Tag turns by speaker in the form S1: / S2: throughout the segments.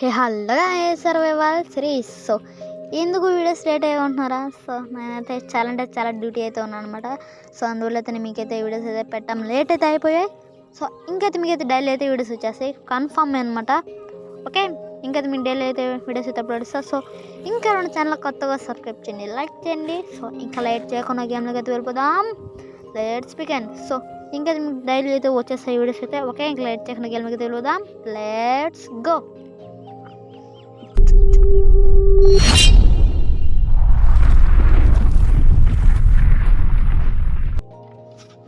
S1: హే హల్లోగా survival series. So ఎందుకు videos late అయ్యి ఉంటున్నారా? సో నేనైతే చాలా అంటే చాలా డ్యూటీ అయితే ఉన్నాను అనమాట. సో అందువల్ల అయితే మీకైతే వీడియోస్ అయితే పెట్టడం లేట్ అయితే అయిపోయాయి. సో ఇంకైతే మీకైతే డైలీ అయితే వీడియోస్ వచ్చేస్తాయి కన్ఫర్మ్ అనమాట. ఓకే, ఇంకైతే మీకు డైలీ అయితే వీడియోస్ అయితే అప్లోడ్ చేస్తారు. సో ఇంకా రెండు ఛానల్ కొత్తగా సబ్స్క్రైబ్ చేయండి, లైక్ చేయండి. సో ఇంకా లైట్ చేయకుండా గేమ్లోకి అయితే వెళ్ళిపోదాం. Let's begin. సో ఇంకా మీకు డైలీ అయితే వచ్చేస్తాయి వీడియోస్ అయితే. ఓకే, ఇంకా లైట్ చేయకుండా గేమ్లోకి అయితే వెళ్ళిపోదాం. Let's go.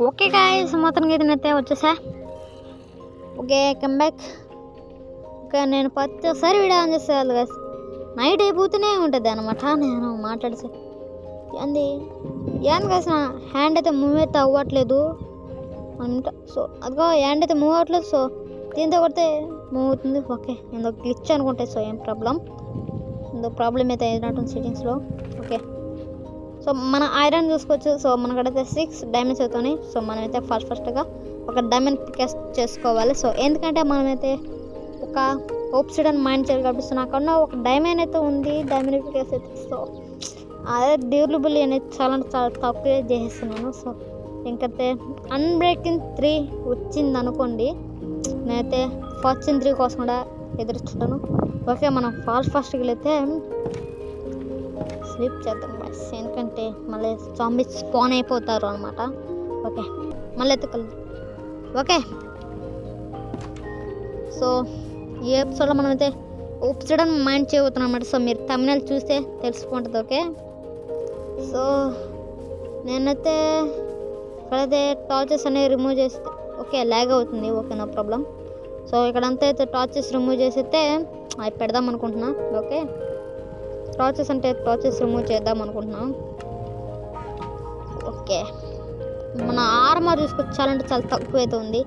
S1: ఓకే గాయ్స్, మొత్తానికి అయితే నేనైతే వచ్చేసా. Okay, come back. ఓకే, నేను ప్రతిసారి వీడియో ఆన్ చేసేవాళ్ళు గాయస్ నైట్ అయిపోతూనే ఉంటుంది అనమాట. నేను మాట్లాడితే ఏంది గాయస్, నా హ్యాండ్ అయితే మూవ్ అయితే అవ్వట్లేదు అంట. సో అదిగో హ్యాండ్ అయితే మూవ్ అవ్వట్లేదు. సో దీంతో కొడితే మూవ్ అవుతుంది. ఓకే, ఏందో గ్లిచ్ అనుకుంటే. సో ఏం ప్రాబ్లం అయితే అయినట్టుంది సెట్టింగ్స్లో. ఓకే, సో మన ఐరన్ చూసుకోవచ్చు. సో మనకైతే 6 డైమండ్స్ అవుతున్నాయి. సో మనమైతే ఫస్ట్గా ఒక డైమండ్ పికెస్ చేసుకోవాలి. సో ఎందుకంటే మనమైతే ఒక ఆబ్సిడియన్ మైండ్ చేయాలి కాబట్టి. సో నాకన్నా ఒక డైమండ్ అయితే ఉంది, డైమండ్ పికెస్ అయితే. సో అదే డ్యూరబుల్ అనేది చాలా తక్కువ చేసేస్తున్నాను. సో ఇంకైతే అన్బ్రేకింగ్ 3 వచ్చింది అనుకోండి, నేనైతే ఫార్చ్యూన్ 3 కోసం కూడా ఎదురుచుంటాను. ఓకే, మనం ఫాస్ట్గా వెళ్తే స్లీప్ చేద్దాం బస్, ఎందుకంటే మళ్ళీ జాంబీస్ స్పాన్ అయిపోతారు అనమాట. ఓకే, మళ్ళీ అయితే కలుద్దాం. ఓకే, సో ఈ ఎపిసోడ్లో మనమైతే ఆబ్సిడియన్ మైండ్ చేయబోతున్నాం అనమాట. సో మీరు తమిళ చూస్తే తెలిసిపోతుంది. ఓకే, సో నేనైతే ఇక్కడైతే టార్చెస్ అనేవి రిమూవ్ చేస్తే ఓకే ల్యాగ్ అవుతుంది. Okay, no problem. సో ఇక్కడంతా అయితే టార్చెస్ రిమూవ్ చేసితే అవి పెడదాం అనుకుంటున్నా. ఓకే, టార్చెస్ రిమూవ్ చేద్దాం అనుకుంటున్నాం. ఓకే, మన ఆర్మర్ చూసుకొచ్చాలంటే చాలా తక్కువ అయితే ఉంది.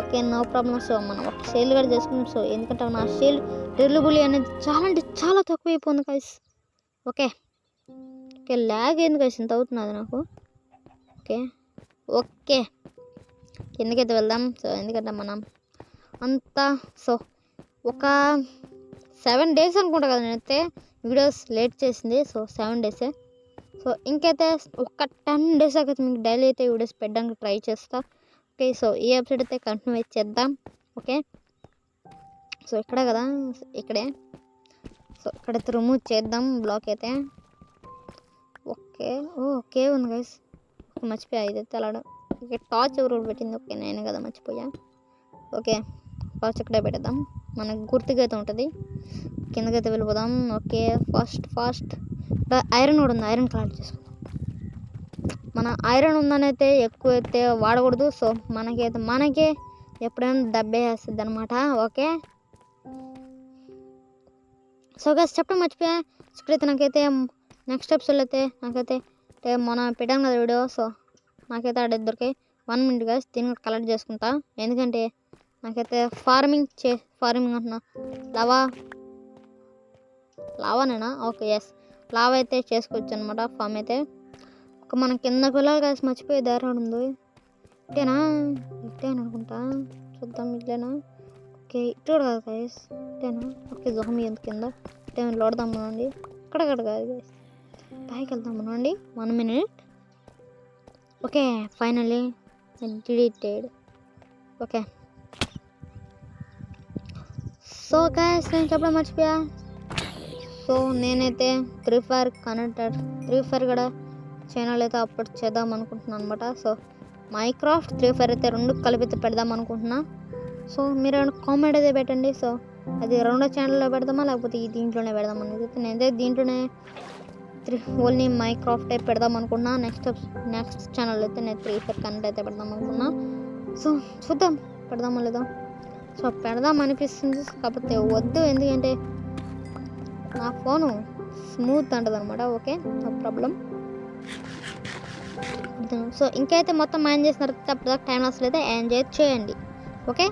S1: Okay, no problem. సో మనం ఒక షీల్డ్ కూడా చేసుకుంటాం. సో ఎందుకంటే నా షీల్డ్ డ్యూరబుల్ అనేది చాలా అంటే చాలా తక్కువ అయిపోయింది గైస్. ఓకే, ల్యాగ్ అయింది గైస్, ఇంత అవుతున్నది నాకు. ఓకే ఎందుకైతే వెళ్దాం. సో ఎందుకంటే మనం అంతా సో ఒక 7 days అనుకుంటా కదా నేనైతే వీడియోస్ లేట్ చేసింది. So 7 days. సో ఇంకైతే ఒక 10 days అయితే మీకు డైలీ అయితే వీడియోస్ పెట్టడానికి ట్రై చేస్తా. ఓకే, సో ఈ ఎపిసోడ్ అయితే కంటిన్యూ చేద్దాం. ఓకే, సో ఇక్కడే కదా, ఇక్కడే. సో ఇక్కడైతే రిమూవ్ చేద్దాం బ్లాక్ అయితే. ఓకే, ఓకే ఉంది గైస్, మర్చిపోయా ఇదైతే అలాడం. ఓకే, టార్చ్ ఎవరు పెట్టింది? ఓకే, నేను కదా మర్చిపోయా. ఓకే, టార్చ్ ఇక్కడే పెట్టేద్దాం, మనకు గుర్తుగా అయితే ఉంటుంది. కిందకైతే వెళ్ళిపోదాం. ఓకే, ఫాస్ట్ ఐరన్ కూడా ఉంది, ఐరన్ కలెక్ట్ చేసుకుందాం. మన ఐరన్ ఉందని అయితే ఎక్కువ అయితే వాడకూడదు. సో మనకే ఎప్పుడైనా దెబ్బే వేస్తుంది అనమాట. ఓకే, సో గైస్ చెప్పడం మర్చిపోయా. ఇక్కడైతే నాకైతే నెక్స్ట్ ఎపిసోడ్ అయితే నాకైతే మనం పెట్టాం కదా వీడియో. సో నాకైతే ఆడ దొరికాయి 1 minute గైస్, దీన్ని కలెక్ట్ చేసుకుంటా. ఎందుకంటే నాకైతే ఫార్మింగ్ అంటున్నా లావానేనా? ఓకే, ఎస్, లావా అయితే చేసుకోవచ్చు అనమాట ఫామ్ అయితే. ఒక మనం కిందకు వెళ్ళాలి గైస్, మర్చిపోయే దారి ఉంది. ఇట్టేనా అనుకుంటా, చూద్దాం. ఇట్లేనా? ఓకే, ఇటు కూడా కాదు గైస్, ఇట్టేనా? ఓకే, జోమి ఎంత కింద ఇట్టే లోడదాం మనండి. ఇక్కడ కాదు గైస్, పైకి వెళ్దాం మనండి. 1 minute. Okay, finally deleted. Okay, so guys నేను చెప్పడం మర్చిపోయా. సో నేనైతే ఫ్రీ ఫైర్ కూడా ఛానల్ అయితే అప్లోడ్ చేద్దాం అనుకుంటున్నాను అనమాట. సో మైక్రాఫ్ట్ ఫ్రీ ఫైర్ అయితే 2 కలిపి పెడదాం అనుకుంటున్నా. సో మీరు కామెంట్ అయితే పెట్టండి. సో అది 2 ఛానల్లో పెడదామా లేకపోతే ఈ దీంట్లోనే పెడదాం అనేది. నేనైతే దీంట్లోనే ఓన్లీ మైక్రాఫ్ట్ అయితే పెడదాం అనుకున్నా. నెక్స్ట్ ఛానల్ అయితే నేను ఫ్రీ ఫైర్ కంటెంట్ అయితే పెడదాం అనుకున్నా. సో చూద్దాం పెడదామా లేదా. సో పెడదాం అనిపిస్తుంది, కాకపోతే వద్దు, ఎందుకంటే నా ఫోను స్మూత్ అంటుంది అనమాట. Okay, no problem. సో ఇంకైతే మొత్తం మైండ్ చేసిన తర్వాత అప్పటిదాకా టైం లాస్ అయితే ఎంజాయ్ చేయండి. ఓకే,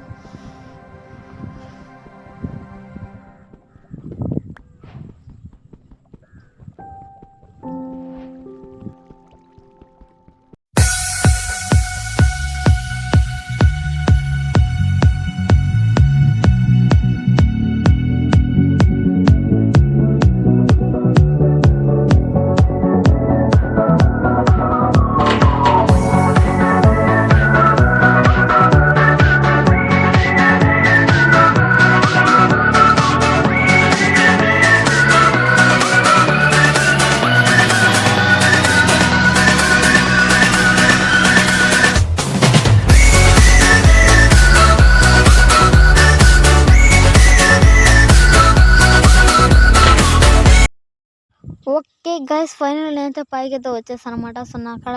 S1: ఓకే గైస్, ఫైనల్ నేనైతే పైకి అయితే వచ్చేసాను అనమాట. సో నా అక్కడ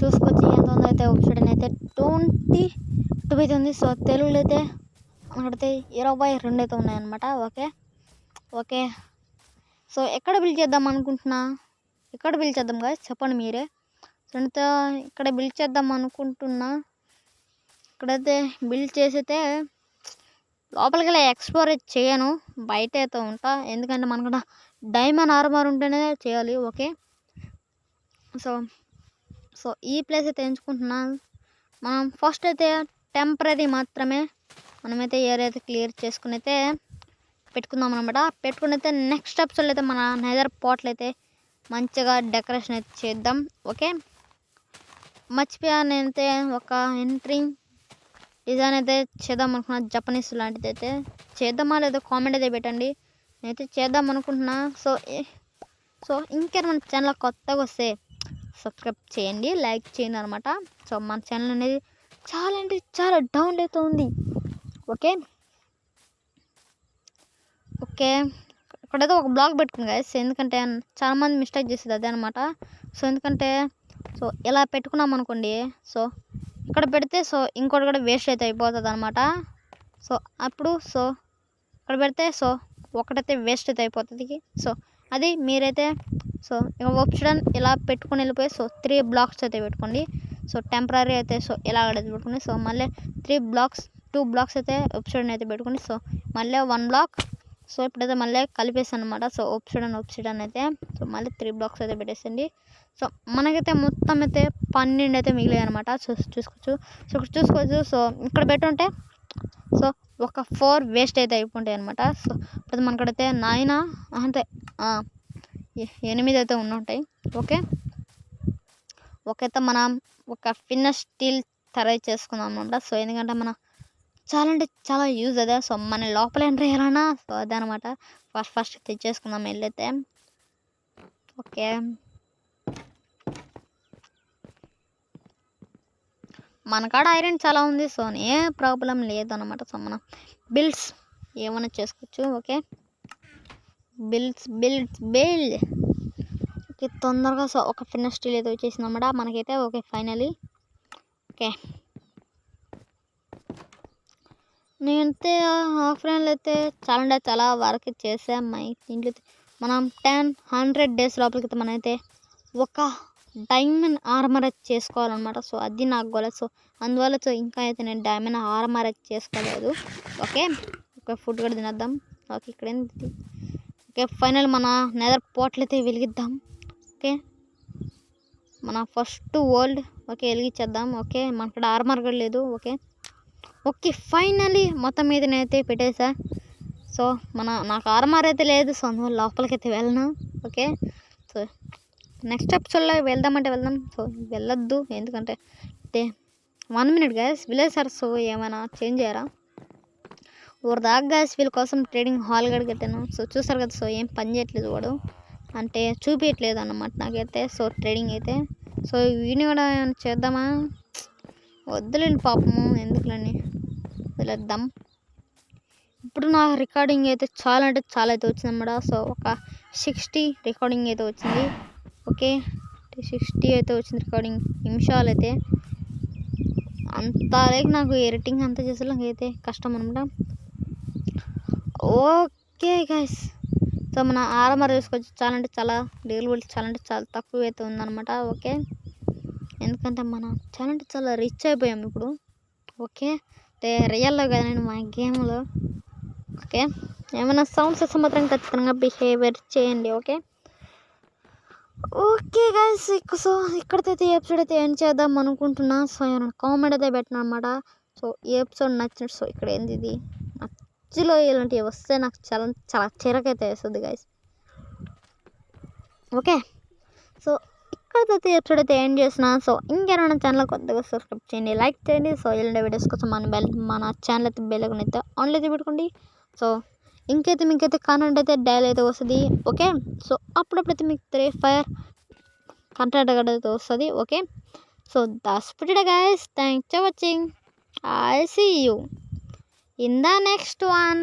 S1: చూసుకొచ్చి ఎంత ఉందో అయితే వెబ్సైట్ అయితే 22 ఉంది. సో తెలుగులో అయితే అక్కడైతే 22 అయితే ఉన్నాయన్నమాట. ఓకే సో ఎక్కడ బిల్డ్ చేద్దాం అనుకుంటున్నా, ఎక్కడ బిల్డ్ చేద్దాం గైస్ చెప్పండి మీరే. సో ఇక్కడ బిల్డ్ చేద్దాం అనుకుంటున్నా. ఇక్కడైతే బిల్డ్ చేసైతే లోపలికి వెళ్ళి ఎక్స్ప్లోర్ చేయను, బయట అయితే ఉంటా. ఎందుకంటే మనకు కూడా డైమండ్ ఆర్మర్ ఉంటేనే చేయాలి. ఓకే సో ఈ ప్లేస్ అయితే ఎంచుకుంటున్నాను. మనం ఫస్ట్ అయితే టెంపరీ మాత్రమే మనమైతే ఏరియా అయితే క్లియర్ చేసుకుని అయితే పెట్టుకుందాం అనమాట. పెట్టుకుని అయితే నెక్స్ట్ స్టెప్స్లో అయితే మన నెదర్ పోర్టల్ అయితే మంచిగా డెకరేషన్ అయితే చేద్దాం. ఓకే మర్చిపోయాను నేనైతే ఒక ఎంట్రింగ్ డిజైన్ అయితే చేద్దాం అనుకున్నా, జపనీస్ లాంటిది అయితే చేద్దామా లేదో కామెంట్ అయితే పెట్టండి. నేనైతే చేద్దాం అనుకుంటున్నా. సో ఇంకేమైనా మన ఛానల్ కొత్తగా వస్తే సబ్స్క్రైబ్ చేయండి, లైక్ చేయండి అనమాట. సో మన ఛానల్ అనేది చాలా అంటే చాలా డౌన్ అయితే ఉంది. ఓకే ఇక్కడైతే ఒక బ్లాగ్ పెట్టుకుంది గైస్, ఎందుకంటే చాలామంది మిస్టేక్ చేసేది అదే అనమాట. సో ఎందుకంటే సో ఇలా పెట్టుకున్నాం అనుకోండి, సో ఇక్కడ పెడితే సో ఇంకోటి కూడా వేస్ట్ అయితే అయిపోతుంది అనమాట. సో అప్పుడు సో ఇక్కడ పెడితే సో ఒకటైతే వేస్ట్ అయితే అయిపోతుంది. సో అది మీరైతే సో ఆప్షన్ ఇలా పెట్టుకుని వెళ్ళిపోయి సో 3 బ్లాక్స్ అయితే పెట్టుకోండి. సో టెంపరీ అయితే సో ఇలా అయితే పెట్టుకోండి. సో మళ్ళీ 2 బ్లాక్స్ అయితే ఆప్షన్ అయితే పెట్టుకోండి. సో మళ్ళీ 1 బ్లాక్. సో ఇప్పుడైతే మళ్ళీ కలిపేసాను అనమాట. సో ఆప్షన్ అయితే సో మళ్ళీ 3 బ్లాక్స్ అయితే పెట్టేసండి. సో మనకైతే మొత్తం అయితే 12 అయితే మిగిలాయి అనమాట. చూసుకోవచ్చు. సో ఇక్కడ పెట్టుంటే సో ఒక 4 వేస్ట్ అయితే అయిపోతాయి అనమాట. సో ఇప్పుడు మనకైతే 9 అంటే 8 అయితే ఉంటాయి. ఓకే అయితే మనం ఒక ఫిన్నర్ స్టీల్ తయారు చేసుకుందాం అనమాట. సో ఎందుకంటే మన చాలా అంటే చాలా యూజ్ అదే. సో మన లోపల ఎంటర్ అయ్యాలన్నా సో అదే అనమాట. ఫస్ట్ తెచ్చేసుకుందాం వెళ్ళైతే. ఓకే మన కాడ ఐరన్ చాలా ఉంది. సో ఏ ప్రాబ్లం లేదన్నమాట. సో మనం బిల్డ్స్ ఏమైనా చేసుకోవచ్చు. ఓకే బిల్డ్ ఓకే తొందరగా. సో ఒక ఫిన్నర్ స్టీల్ అయితే వచ్చేసింది అన్నమాట మనకైతే. ఓకే ఫైనలీ ఓకే నేనైతే ఆఫ్లైన్లో అయితే చాలా వర్క్ చేసాం. ఇంట్లో మనం 100 డేస్ లోపలికి మనమైతే ఒక డైమండ్ ఆర్మర్ అయితే చేసుకోవాలన్నమాట. సో అది నాకు గోల్. సో అందువల్ల సో ఇంకా అయితే నేను డైమండ్ ఆర్మర్ అయితే చేసుకోలేదు. ఓకే ఫుడ్ కూడా తినేద్దాం. ఓకే ఇక్కడ ఏంటి. ఓకే ఫైనల్ మన నెదర్ పోర్టల్ అయితే వెలిగిద్దాం. ఓకే మన ఫస్ట్ వరల్డ్ ఓకే వెలిగించేద్దాం. ఓకే మనకు ఆర్మర్ కూడా లేదు. ఓకే ఫైనలీ మొత్తం మీద నేనైతే పెట్టేసా. సో నాకు ఆర్మర్ అయితే లేదు. సో అందువల్ల లోపలికి అయితే వెళ్ళను. ఓకే సో నెక్స్ట్ ఎపిసోడ్లో వెళ్దామంటే వెళ్దాం. సో వెళ్ళొద్దు ఎందుకంటే 1 minute గైస్, విలేజర్స్ ఏమైనా చేంజ్ చేయరా దాకా గైస్. వీళ్ళ కోసం ట్రేడింగ్ హాల్ గడి కట్టాను. సో చూసారు కదా. సో ఏం పని చేయట్లేదు వాడు, అంటే చూపించట్లేదు అన్నమాట నాకైతే. సో ట్రేడింగ్ అయితే సో వీడిని కూడా ఏమైనా చేద్దామా, వద్దులేండి పాపము, ఎందుకులేండి వదిలేద్దాం. ఇప్పుడు నా రికార్డింగ్ అయితే చాలా అంటే చాలా అయితే వచ్చింది అన్నమాట. సో ఒక 60 రికార్డింగ్ అయితే వచ్చింది. ఓకే 60 అయితే వచ్చింది రికార్డింగ్ నిమిషాలు అయితే. అంత లైక్ నాకు ఎడిటింగ్ అంతా చేసే నాకైతే కష్టం అనమాట. ఓకే గైస్ సో మన ఆర్మర్ చూసుకోవచ్చు. చాలా అంటే చాలా డెలివరీ చాలా అంటే చాలా తక్కువ అయితే ఉందన్నమాట. ఓకే ఎందుకంటే మనం చాలా అంటే చాలా రిచ్ అయిపోయాం ఇప్పుడు. ఓకే అంటే రియల్లో కదా నేను మా గేమ్లో. ఓకే ఏమైనా సౌండ్స్ వస్తే మాత్రం ఖచ్చితంగా బిహేవియర్ చేయండి. ఓకే గైస్ సో ఇక్కడితో ఎపిసోడ్ అయితే ఎండ్ చేద్దాం అనుకుంటున్నా. సో ఏమైనా కామెంట్ అయితే పెట్టిన అనమాట. సో ఈ ఎపిసోడ్ నచ్చినట్టు. సో ఇక్కడ ఏంది ఇది మధ్యలో ఇలాంటివి వస్తే నాకు చాలా చాలా చిరకైతే వేస్తుంది గైస్. ఓకే సో ఇక్కడితో ఎపిసోడ్ అయితే ఎండ్ చేసిన. సో ఇంకేమైనా ఛానల్ కొత్తగా సబ్స్క్రైబ్ చేయండి, లైక్ చేయండి. సో ఇలాంటి వీడియోస్ కోసం మన ఛానల్ అయితే బెల్ ఐకాన్ అయితే ఆన్లో అయితే పెట్టుకోండి. సో మీకైతే కంటెంట్ అయితే డైలీ అయితే వస్తుంది. ఓకే సో అప్పుడప్పుడైతే మీకు 3-5 కంటెంట్ అయితే వస్తుంది. Okay so that's it guys. Thanks for watching. I see you in the next one.